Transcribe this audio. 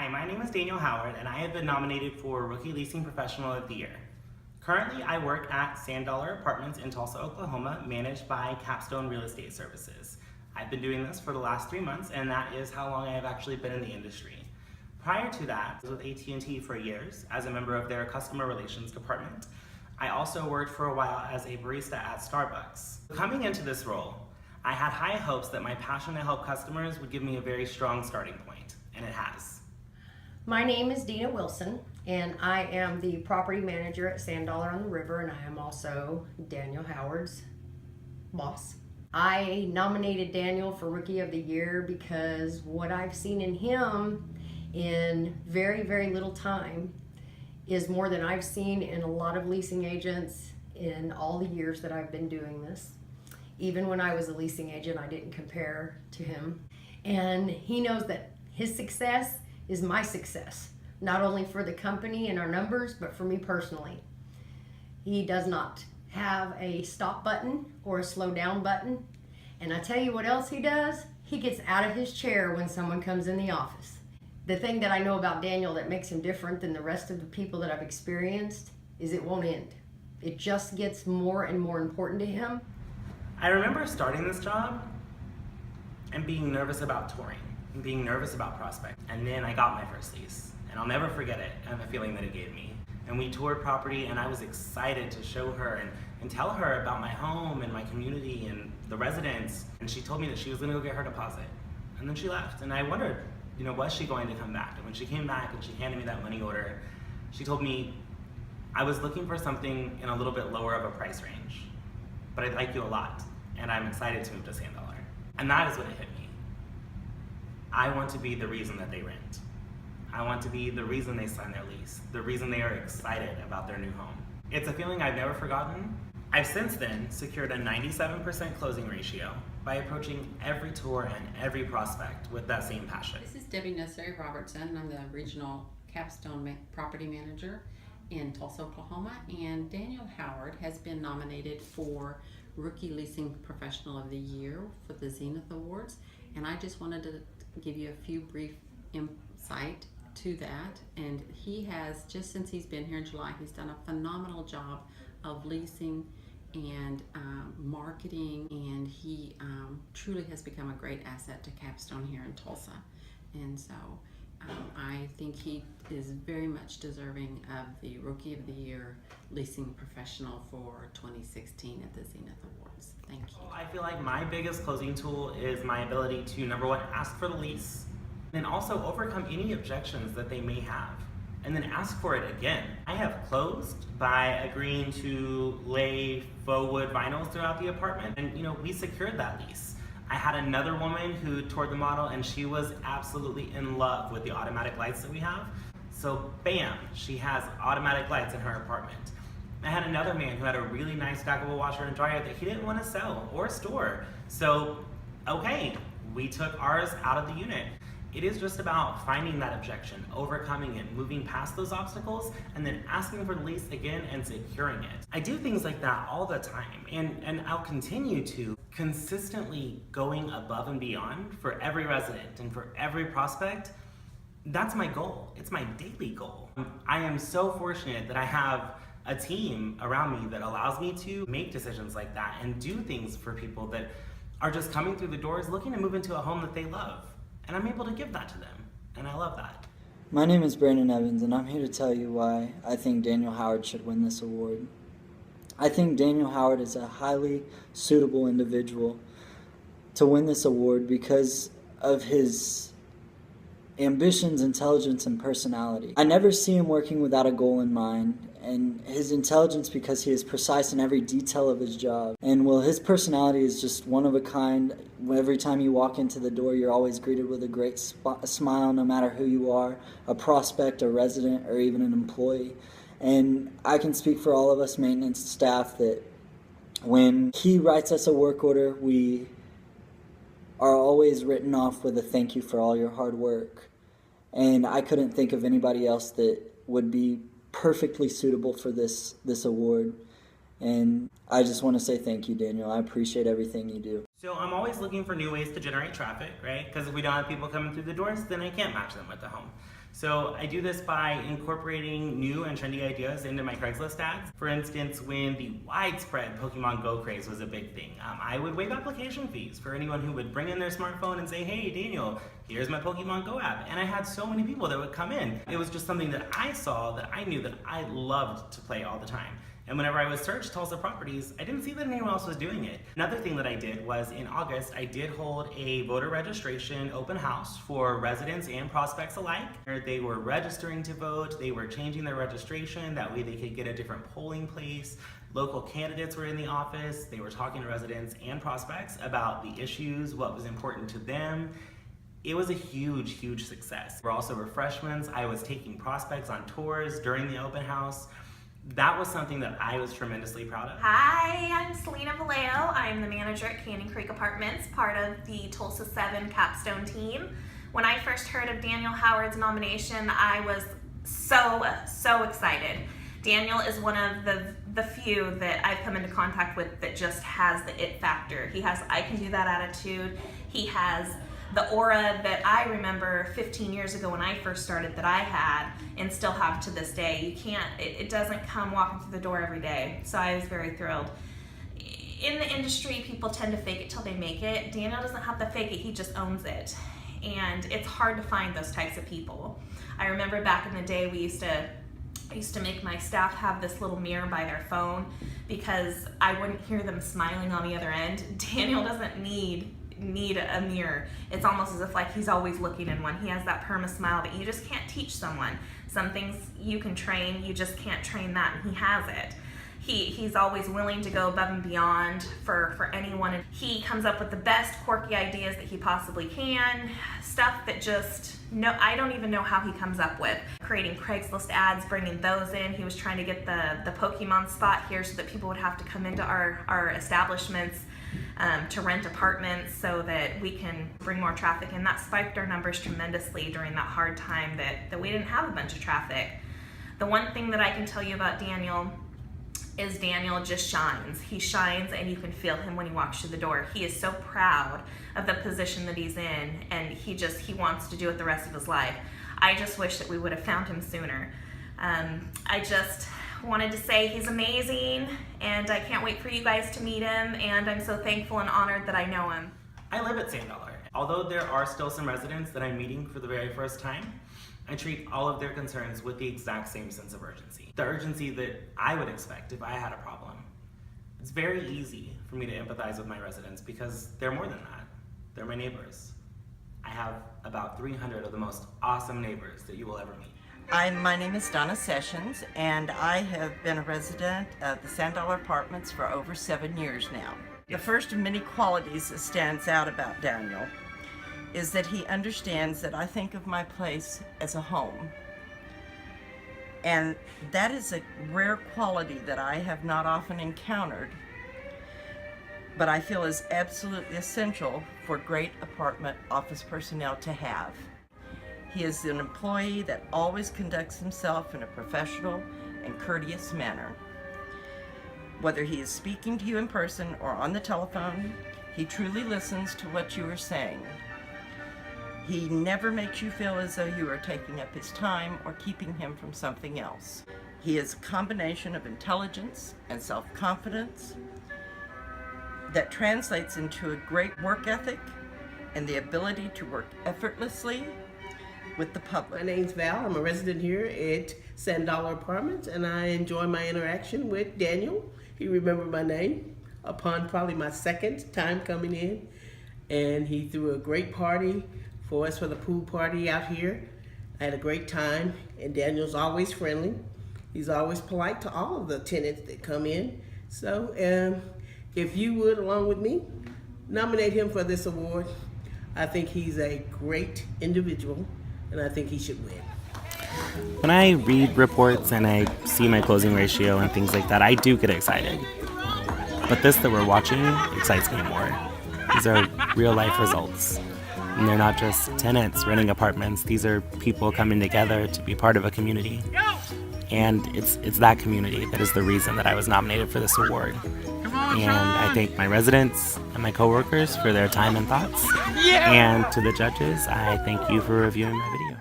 Hi, my name is Daniel Howard, and I have been nominated for Rookie Leasing Professional of the Year. Currently, I work at Sand Dollar Apartments in Tulsa, Oklahoma, managed by Capstone Real Estate Services. I've been doing this for the last 3 months, and that is how long I have actually been in the industry. Prior to that, I was with AT&T for years as a member of their customer relations department. I also worked for a while as a barista at Starbucks. Coming into this role, I had high hopes that my passion to help customers would give me a very strong starting point, and it has. My name is Dina Wilson, and I am the property manager at Sand Dollar on the River, and I am also Daniel Howard's boss. I nominated Daniel for Rookie of the Year because what I've seen in him in very, very little time is more than I've seen in a lot of leasing agents in all the years that I've been doing this. Even when I was a leasing agent, I didn't compare to him. And he knows that his success is my success, not only for the company and our numbers, but for me personally. He does not have a stop button or a slow down button. And I tell you what else he does? He gets out of his chair when someone comes in the office. The thing that I know about Daniel that makes him different than the rest of the people that I've experienced is it won't end. It just gets more and more important to him. I remember starting this job and being nervous about touring, and being nervous about prospect. And then I got my first lease, and I'll never forget it and the feeling that it gave me. And we toured property, and I was excited to show her and tell her about my home and my community and the residents. And she told me that she was gonna go get her deposit. And then she left, and I wondered, was she going to come back? And when she came back and she handed me that money order, she told me, I was looking for something in a little bit lower of a price range, but I like you a lot, and I'm excited to move to Sand Dollar. And that is when it hit me. I want to be the reason that they rent. I want to be the reason they sign their lease, the reason they are excited about their new home. It's a feeling I've never forgotten. I've since then secured a 97% closing ratio by approaching every tour and every prospect with that same passion. This is Debbie Necessary Robertson, and I'm the regional Capstone property manager in Tulsa, Oklahoma, and Daniel Howard has been nominated for Rookie Leasing Professional of the Year for the Zenith Awards, and I just wanted to give you a few brief insight to that. And he has, just since he's been here in July, he's done a phenomenal job of leasing and marketing, and he truly has become a great asset to Capstone here in Tulsa. And so I think he is very much deserving of the Rookie of the Year Leasing Professional for 2016 at the Zenith Awards. Thank you. I feel like my biggest closing tool is my ability to, number one, ask for the lease, and also overcome any objections that they may have, and then ask for it again. I have closed by agreeing to lay faux wood vinyls throughout the apartment, and we secured that lease. I had another woman who toured the model, and she was absolutely in love with the automatic lights that we have. So bam, she has automatic lights in her apartment. I had another man who had a really nice stackable washer and dryer that he didn't want to sell or store. So, okay, we took ours out of the unit. It is just about finding that objection, overcoming it, moving past those obstacles, and then asking for the lease again and securing it. I do things like that all the time, and I'll continue to, consistently going above and beyond for every resident and for every prospect. That's my goal. It's my daily goal. I am so fortunate that I have a team around me that allows me to make decisions like that and do things for people that are just coming through the doors looking to move into a home that they love. And I'm able to give that to them, and I love that. My name is Brandon Evans, and I'm here to tell you why I think Daniel Howard should win this award. I think Daniel Howard is a highly suitable individual to win this award because of his ambitions, intelligence, and personality. I never see him working without a goal in mind, and his intelligence because he is precise in every detail of his job. And his personality is just one of a kind. Every time you walk into the door, you're always greeted with a great smile, no matter who you are, a prospect, a resident, or even an employee. And I can speak for all of us maintenance staff that when he writes us a work order, we are always written off with a thank you for all your hard work. And I couldn't think of anybody else that would be perfectly suitable for this award. And I just want to say thank you, Daniel. I appreciate everything you do. So I'm always looking for new ways to generate traffic, right? Because if we don't have people coming through the doors, then I can't match them with the home. So I do this by incorporating new and trendy ideas into my Craigslist ads. For instance, when the widespread Pokemon Go craze was a big thing, I would waive application fees for anyone who would bring in their smartphone and say, hey, Daniel, here's my Pokemon Go app. And I had so many people that would come in. It was just something that I saw that I knew that I loved to play all the time. And whenever I would search Tulsa properties, I didn't see that anyone else was doing it. Another thing that I did was in August, I did hold a voter registration open house for residents and prospects alike. They were registering to vote, they were changing their registration, that way they could get a different polling place. Local candidates were in the office, they were talking to residents and prospects about the issues, what was important to them. It was a huge, huge success. There were also refreshments. I was taking prospects on tours during the open house. That was something that I was tremendously proud of. Hi, I'm Selena Vallejo. I'm the manager at Canyon Creek Apartments, part of the Tulsa 7 Capstone team. When I first heard of Daniel Howard's nomination, I was so excited. Daniel is one of the few that I've come into contact with that just has the it factor. He has I can do that attitude. He has the aura that I remember 15 years ago when I first started that I had and still have to this day. It doesn't come walking through the door every day. So I was very thrilled. In the industry, people tend to fake it till they make it. Daniel doesn't have to fake it, he just owns it. And it's hard to find those types of people. I remember back in the day, I used to make my staff have this little mirror by their phone because I wouldn't hear them smiling on the other end. Daniel doesn't need a mirror. It's almost as if like he's always looking in one. He has that perma smile that you just can't teach someone. Some things you can train, you just can't train that, and he has it. He's always willing to go above and beyond for anyone. And he comes up with the best quirky ideas that he possibly can, stuff that I don't even know how he comes up with. Creating Craigslist ads, bringing those in. He was trying to get the Pokemon spot here so that people would have to come into our establishments to rent apartments so that we can bring more traffic, and that spiked our numbers tremendously during that hard time that we didn't have a bunch of traffic. The one thing that I can tell you about Daniel is Daniel just shines. He shines and you can feel him when he walks through the door. He is so proud of the position that he's in, and he wants to do it the rest of his life. I just wish that we would have found him sooner. I just wanted to say he's amazing, and I can't wait for you guys to meet him, and I'm so thankful and honored that I know him. I live at Sand Dollar. Although there are still some residents that I'm meeting for the very first time, I treat all of their concerns with the exact same sense of urgency. The urgency that I would expect if I had a problem. It's very easy for me to empathize with my residents because they're more than that. They're my neighbors. I have about 300 of the most awesome neighbors that you will ever meet. My name is Donna Sessions, and I have been a resident of the Sand Dollar Apartments for over 7 years now. The first of many qualities that stands out about Daniel is that he understands that I think of my place as a home. And that is a rare quality that I have not often encountered, but I feel is absolutely essential for great apartment office personnel to have. He is an employee that always conducts himself in a professional and courteous manner. Whether he is speaking to you in person or on the telephone, he truly listens to what you are saying. He never makes you feel as though you are taking up his time or keeping him from something else. He is a combination of intelligence and self-confidence that translates into a great work ethic and the ability to work effortlessly with the public. My name's Val. I'm a resident here at Sand Dollar Apartments, and I enjoy my interaction with Daniel. He remembered my name upon probably my second time coming in, and he threw a great party for us for the pool party out here. I had a great time, and Daniel's always friendly. He's always polite to all of the tenants that come in. So if you would, along with me, nominate him for this award. I think he's a great individual, and I think he should win. When I read reports and I see my closing ratio and things like that, I do get excited. But this that we're watching excites me more. These are real life results. And they're not just tenants renting apartments. These are people coming together to be part of a community. And it's that community that is the reason that I was nominated for this award. And I thank my residents and my coworkers for their time and thoughts. And to the judges, I thank you for reviewing my video.